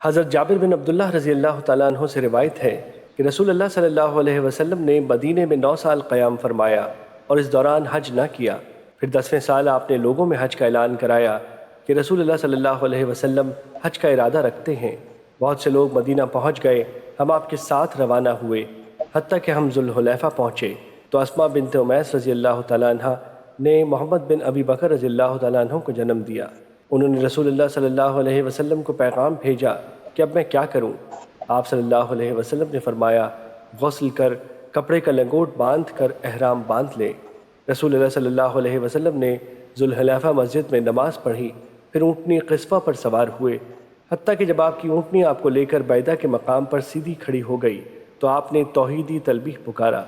حضرت جابر بن عبداللہ رضی اللہ تعالیٰ عنہ سے روایت ہے کہ رسول اللہ صلی اللہ علیہ وسلم نے مدینے میں 9 سال قیام فرمایا اور اس دوران حج نہ کیا۔ پھر 10ویں سال آپ نے لوگوں میں حج کا اعلان کرایا کہ رسول اللہ صلی اللہ علیہ وسلم حج کا ارادہ رکھتے ہیں۔ بہت سے لوگ مدینہ پہنچ گئے، ہم آپ کے ساتھ روانہ ہوئے، حتیٰ کہ ہم ذوالحلیفہ پہنچے تو اسماء بنت امیس رضی اللہ تعالیٰ عنہ نے محمد بن ابی بکر رضی اللہ تعالیٰ عنہ کو جنم دیا۔ انہوں نے رسول اللہ صلی اللہ علیہ وسلم کو پیغام بھیجا کہ اب میں کیا کروں؟ آپ صلی اللہ علیہ وسلم نے فرمایا، غسل کر، کپڑے کا لنگوٹ باندھ کر احرام باندھ لے۔ رسول اللہ صلی اللہ علیہ وسلم نے ذوالحلیفہ مسجد میں نماز پڑھی، پھر اونٹنی قصفہ پر سوار ہوئے، حتیٰ کہ جب آپ کی اونٹنی آپ کو لے کر بیدہ کے مقام پر سیدھی کھڑی ہو گئی تو آپ نے توحیدی تلبیح پکارا،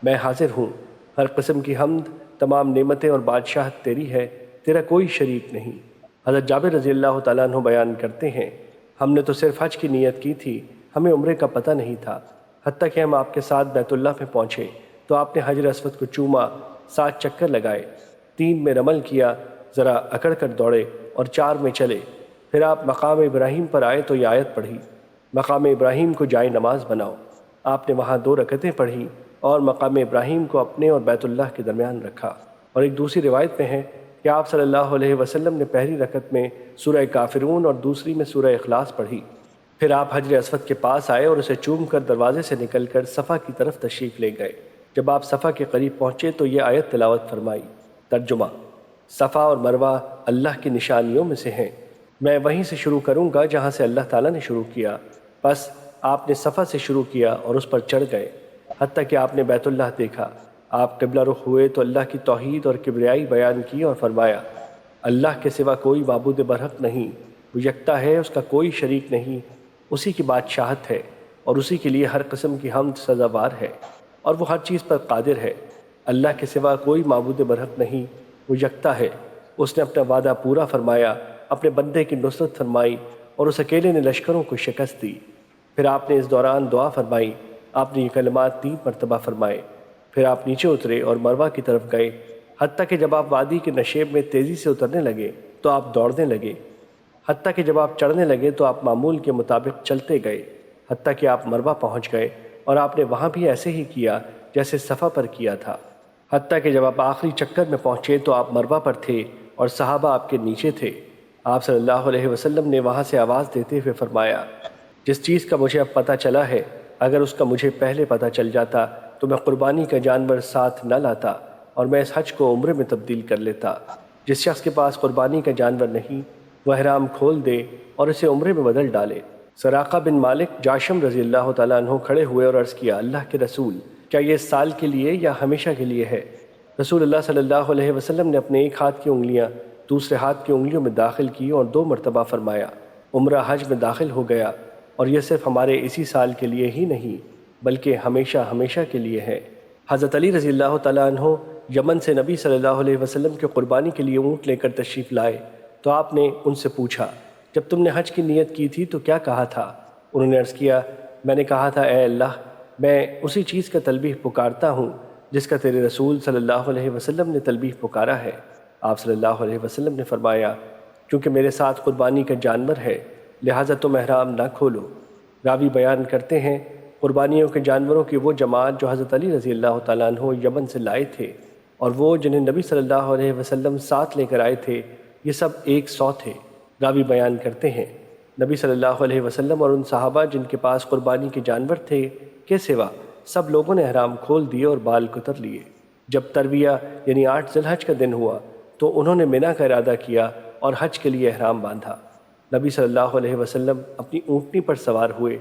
میں حاضر ہوں، ہر قسم کی حمد، تمام نعمتیں اور بادشاہت تیری ہے، تیرا کوئی شریک نہیں۔ حضرت جابر رضی اللہ تعالیٰ عنہ بیان کرتے ہیں، ہم نے تو صرف حج کی نیت کی تھی، ہمیں عمرے کا پتہ نہیں تھا، حتیٰ کہ ہم آپ کے ساتھ بیت اللہ میں پہنچے تو آپ نے حجر اسود کو چوما، 7 چکر لگائے، 3 میں رمل کیا، ذرا اکڑ کر دوڑے اور 4 میں چلے۔ پھر آپ مقام ابراہیم پر آئے تو یہ آیت پڑھی، مقام ابراہیم کو جائے نماز بناؤ۔ آپ نے وہاں 2 رکعتیں پڑھی اور مقام ابراہیم کو اپنے اور بیت اللہ کے درمیان رکھا۔ اور ایک دوسری روایت میں ہے کہ آپ صلی اللہ علیہ وسلم نے پہلی رکعت میں سورہ کافرون اور دوسری میں سورہ اخلاص پڑھی۔ پھر آپ حجر اسود کے پاس آئے اور اسے چوم کر دروازے سے نکل کر صفا کی طرف تشریف لے گئے۔ جب آپ صفا کے قریب پہنچے تو یہ آیت تلاوت فرمائی۔ ترجمہ: صفا اور مروہ اللہ کی نشانیوں میں سے ہیں، میں وہیں سے شروع کروں گا جہاں سے اللہ تعالیٰ نے شروع کیا۔ بس آپ نے صفا سے شروع کیا اور اس پر چڑھ گئے، حتیٰ کہ آپ نے بیت اللہ دیکھا۔ آپ قبلہ رخ ہوئے تو اللہ کی توحید اور کبریائی بیان کی اور فرمایا، اللہ کے سوا کوئی معبود برحق نہیں، وہ یکتا ہے، اس کا کوئی شریک نہیں، اسی کی بادشاہت ہے اور اسی کے لیے ہر قسم کی حمد سزاوار ہے اور وہ ہر چیز پر قادر ہے۔ اللہ کے سوا کوئی معبود برحق نہیں، وہ یکتا ہے، اس نے اپنا وعدہ پورا فرمایا، اپنے بندے کی نصرت فرمائی اور اس اکیلے نے لشکروں کو شکست دی۔ پھر آپ نے اس دوران دعا فرمائی، آپ نے یہ کلمات 3 مرتبہ فرمائے۔ پھر آپ نیچے اترے اور مروہ کی طرف گئے، حتیٰ کہ جب آپ وادی کے نشیب میں تیزی سے اترنے لگے تو آپ دوڑنے لگے، حتیٰ کہ جب آپ چڑھنے لگے تو آپ معمول کے مطابق چلتے گئے، حتیٰ کہ آپ مروہ پہنچ گئے اور آپ نے وہاں بھی ایسے ہی کیا جیسے صفا پر کیا تھا، حتیٰ کہ جب آپ آخری چکر میں پہنچے تو آپ مروہ پر تھے اور صحابہ آپ کے نیچے تھے۔ آپ صلی اللہ علیہ وسلم نے وہاں سے آواز دیتے ہوئے فرمایا، جس چیز کا مجھے اب پتہ چلا ہے، اگر اس کا مجھے پہلے پتہ چل جاتا تو میں قربانی کا جانور ساتھ نہ لاتا اور میں اس حج کو عمرے میں تبدیل کر لیتا۔ جس شخص کے پاس قربانی کا جانور نہیں وہ احرام کھول دے اور اسے عمرے میں بدل ڈالے۔ سراقہ بن مالک جاشم رضی اللہ تعالیٰ عنہ کھڑے ہوئے اور عرض کیا، اللہ کے رسول، کیا یہ اس سال کے لیے یا ہمیشہ کے لیے ہے؟ رسول اللہ صلی اللہ علیہ وسلم نے اپنے ایک ہاتھ کی انگلیاں دوسرے ہاتھ کی انگلیوں میں داخل کی اور 2 مرتبہ فرمایا، عمرہ حج میں داخل ہو گیا، اور یہ صرف ہمارے اسی سال کے لیے ہی نہیں بلکہ ہمیشہ ہمیشہ کے لیے ہے۔ حضرت علی رضی اللہ تعالیٰ عنہ یمن سے نبی صلی اللہ علیہ وسلم کے قربانی کے لیے اونٹ لے کر تشریف لائے تو آپ نے ان سے پوچھا، جب تم نے حج کی نیت کی تھی تو کیا کہا تھا؟ انہوں نے عرض کیا، میں نے کہا تھا، اے اللہ، میں اسی چیز کا تلبیح پکارتا ہوں جس کا تیرے رسول صلی اللہ علیہ وسلم نے تلبیح پکارا ہے۔ آپ صلی اللہ علیہ وسلم نے فرمایا، کیونکہ میرے ساتھ قربانی کا جانور ہے لہٰذا تم احرام نہ کھولو۔ راوی بیان کرتے ہیں، قربانیوں کے جانوروں کی وہ جماعت جو حضرت علی رضی اللہ تعالیٰ عنہ یمن سے لائے تھے اور وہ جنہیں نبی صلی اللہ علیہ وسلم ساتھ لے کر آئے تھے، یہ سب 100 تھے۔ راوی بیان کرتے ہیں، نبی صلی اللہ علیہ وسلم اور ان صحابہ جن کے پاس قربانی کے جانور تھے کے سوا سب لوگوں نے احرام کھول دیے اور بال کتر لیے۔ جب ترویہ یعنی 8 ذی الحج کا دن ہوا تو انہوں نے منی کا ارادہ کیا اور حج کے لیے احرام باندھا۔ نبی صلی اللہ علیہ وسلم اپنی اونٹنی پر سوار ہوئے،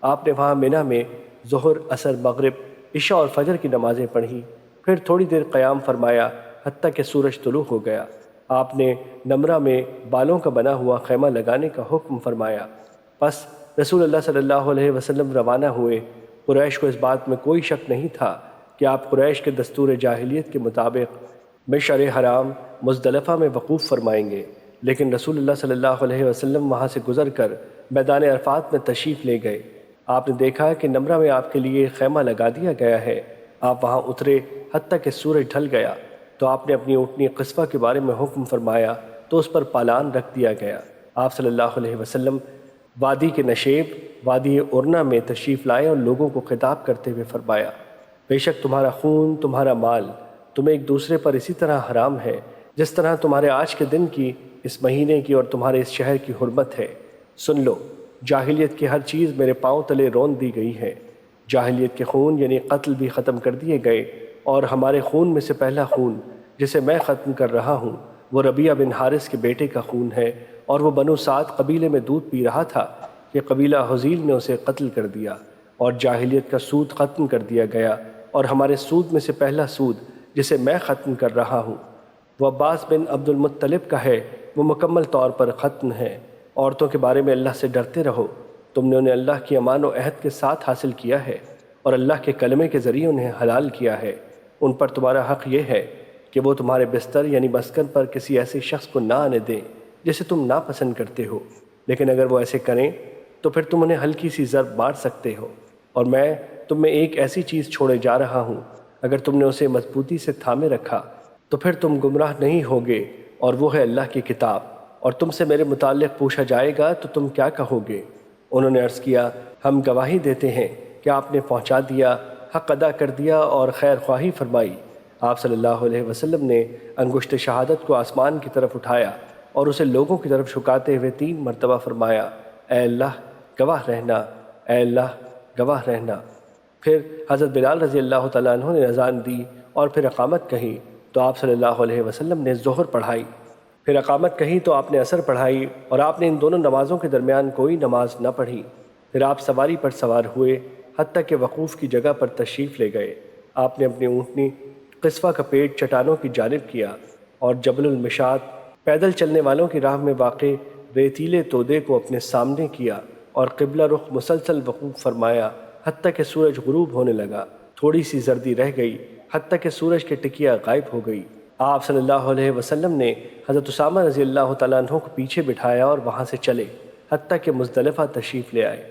آپ نے وہاں منی میں ظہر، عصر، مغرب، عشاء اور فجر کی نمازیں پڑھیں، پھر تھوڑی دیر قیام فرمایا حتیٰ کہ سورج طلوع ہو گیا۔ آپ نے نمرہ میں بالوں کا بنا ہوا خیمہ لگانے کا حکم فرمایا۔ پس رسول اللہ صلی اللہ علیہ وسلم روانہ ہوئے۔ قریش کو اس بات میں کوئی شک نہیں تھا کہ آپ قریش کے دستور جاہلیت کے مطابق مشعر حرام مزدلفہ میں وقوف فرمائیں گے، لیکن رسول اللہ صلی اللہ علیہ وسلم وہاں سے گزر کر میدان عرفات میں تشریف لے گئے۔ آپ نے دیکھا کہ نمرہ میں آپ کے لیے خیمہ لگا دیا گیا ہے۔ آپ وہاں اترے حتیٰ کہ سورج ڈھل گیا تو آپ نے اپنی اونٹنی قصفہ کے بارے میں حکم فرمایا تو اس پر پالان رکھ دیا گیا۔ آپ صلی اللہ علیہ وسلم وادی کے نشیب وادی ارنا میں تشریف لائے اور لوگوں کو خطاب کرتے ہوئے فرمایا، بے شک تمہارا خون، تمہارا مال تمہیں ایک دوسرے پر اسی طرح حرام ہے جس طرح تمہارے آج کے دن کی، اس مہینے کی اور تمہارے اس شہر کی حرمت ہے۔ سن لو، جاہلیت کی ہر چیز میرے پاؤں تلے رون دی گئی ہے۔ جاہلیت کے خون یعنی قتل بھی ختم کر دیے گئے، اور ہمارے خون میں سے پہلا خون جسے میں ختم کر رہا ہوں وہ ربیعہ بن حارث کے بیٹے کا خون ہے، اور وہ بنو سعد قبیلے میں دودھ پی رہا تھا کہ قبیلہ حذیل نے اسے قتل کر دیا، اور جاہلیت کا سود ختم کر دیا گیا، اور ہمارے سود میں سے پہلا سود جسے میں ختم کر رہا ہوں وہ عباس بن عبد المطلب کا ہے، وہ مکمل طور پر ختم ہے۔ عورتوں کے بارے میں اللہ سے ڈرتے رہو، تم نے انہیں اللہ کی امان و عہد کے ساتھ حاصل کیا ہے، اور اللہ کے کلمے کے ذریعے انہیں حلال کیا ہے۔ ان پر تمہارا حق یہ ہے کہ وہ تمہارے بستر یعنی مسکن پر کسی ایسے شخص کو نہ آنے دیں جسے تم ناپسند کرتے ہو، لیکن اگر وہ ایسے کریں تو پھر تم انہیں ہلکی سی ضرب مار سکتے ہو، اور میں تم میں ایک ایسی چیز چھوڑے جا رہا ہوں، اگر تم نے اسے مضبوطی سے تھامے رکھا تو پھر تم گمراہ نہیں ہوگے، اور وہ ہے اللہ کی کتاب، اور تم سے میرے متعلق پوچھا جائے گا تو تم کیا کہو گے؟ انہوں نے عرض کیا، ہم گواہی دیتے ہیں کہ آپ نے پہنچا دیا، حق ادا کر دیا اور خیر خواہی فرمائی۔ آپ صلی اللہ علیہ وسلم نے انگشت شہادت کو آسمان کی طرف اٹھایا اور اسے لوگوں کی طرف جھکاتے ہوئے 3 مرتبہ فرمایا، اے اللہ گواہ رہنا، اے اللہ گواہ رہنا۔ پھر حضرت بلال رضی اللہ تعالیٰ عنہ نے اذان دی اور پھر اقامت کہی تو آپ صلی اللہ علیہ وسلم نے ظہر پڑھائی، پھر اقامت کہی تو آپ نے عصر پڑھائی، اور آپ نے ان دونوں نمازوں کے درمیان کوئی نماز نہ پڑھی۔ پھر آپ سواری پر سوار ہوئے حتیٰ کہ وقوف کی جگہ پر تشریف لے گئے۔ آپ نے اپنی اونٹنی قصوہ کا پیٹ چٹانوں کی جانب کیا، اور جبل المشاط پیدل چلنے والوں کی راہ میں واقع ریتیلے تودے کو اپنے سامنے کیا، اور قبلہ رخ مسلسل وقوف فرمایا حتیٰ کہ سورج غروب ہونے لگا۔ تھوڑی سی زردی رہ گئی حتیٰ کہ سورج کی ٹکیا غائب ہو گئی۔ آپ صلی اللہ علیہ وسلم نے حضرت اسامہ رضی اللہ تعالیٰ عنہ کو پیچھے بٹھایا اور وہاں سے چلے حتیٰ کہ مزدلفہ تشریف لے آئے۔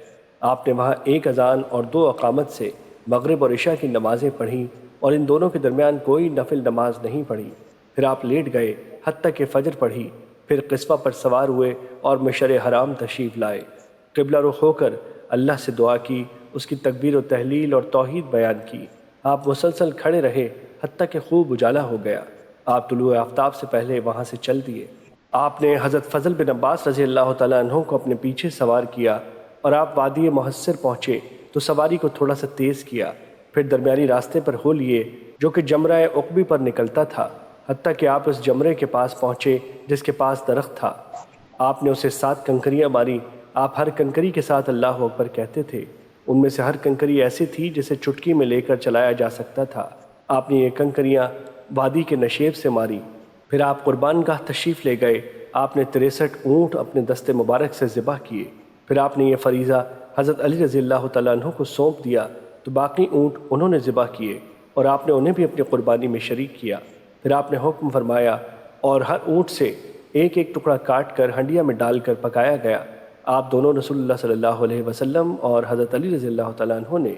آپ نے وہاں 1 اذان اور 2 اقامت سے مغرب اور عشاء کی نمازیں پڑھیں، اور ان دونوں کے درمیان کوئی نفل نماز نہیں پڑھی۔ پھر آپ لیٹ گئے حتیٰ کہ فجر پڑھی، پھر قصوہ پر سوار ہوئے اور مشعر حرام تشریف لائے۔ قبلہ رخ ہو کر اللہ سے دعا کی، اس کی تکبیر و تحلیل اور توحید بیان کی۔ آپ مسلسل کھڑے رہے حتیٰ کہ خوب اجالا ہو گیا۔ آپ طلوع آفتاب سے پہلے وہاں سے چل دیے۔ آپ نے حضرت فضل بن عباس رضی اللہ تعالیٰ عنہ کو اپنے پیچھے سوار کیا، اور آپ وادی محصر پہنچے تو سواری کو تھوڑا سا تیز کیا، پھر درمیانی راستے پر ہو لیے جو کہ جمرہ عقبی پر نکلتا تھا، حتیٰ کہ آپ اس جمرے کے پاس پہنچے جس کے پاس درخت تھا۔ آپ نے اسے 7 کنکریاں ماری۔ آپ ہر کنکری کے ساتھ اللہ اکبر کہتے تھے۔ ان میں سے ہر کنکری ایسی تھی جسے چٹکی میں لے کر چلایا جا سکتا تھا۔ آپ نے یہ کنکریاں وادی کے نشیب سے ماری۔ پھر آپ قربان گاہ تشریف لے گئے۔ آپ نے 63 اونٹ اپنے دست مبارک سے ذبح کیے۔ پھر آپ نے یہ فریضہ حضرت علی رضی اللہ تعالیٰ عنہ کو سونپ دیا تو باقی اونٹ انہوں نے ذبح کیے، اور آپ نے انہیں بھی اپنی قربانی میں شریک کیا۔ پھر آپ نے حکم فرمایا اور ہر اونٹ سے ایک ایک ٹکڑا کاٹ کر ہنڈیا میں ڈال کر پکایا گیا۔ آپ دونوں رسول اللہ صلی اللہ علیہ وسلم اور حضرت علی رضی اللہ تعالیٰ عنہ نے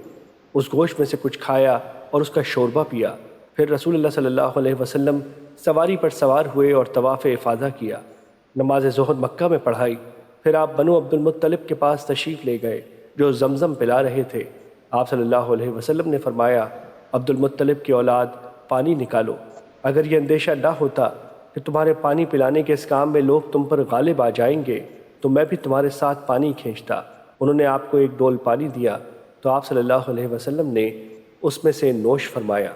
اس گوشت میں سے کچھ کھایا اور اس کا شوربہ پیا۔ پھر رسول اللہ صلی اللہ علیہ وسلم سواری پر سوار ہوئے اور طواف افاضہ کیا، نماز ظہر مکہ میں پڑھائی۔ پھر آپ بنو عبد المطلب کے پاس تشریف لے گئے جو زمزم پلا رہے تھے۔ آپ صلی اللہ علیہ وسلم نے فرمایا، عبد المطلب کی اولاد پانی نکالو۔ اگر یہ اندیشہ نہ ہوتا کہ تمہارے پانی پلانے کے اس کام میں لوگ تم پر غالب آ جائیں گے تو میں بھی تمہارے ساتھ پانی کھینچتا۔ انہوں نے آپ کو ایک ڈول پانی دیا تو آپ صلی اللہ علیہ وسلم نے اس میں سے نوش فرمایا۔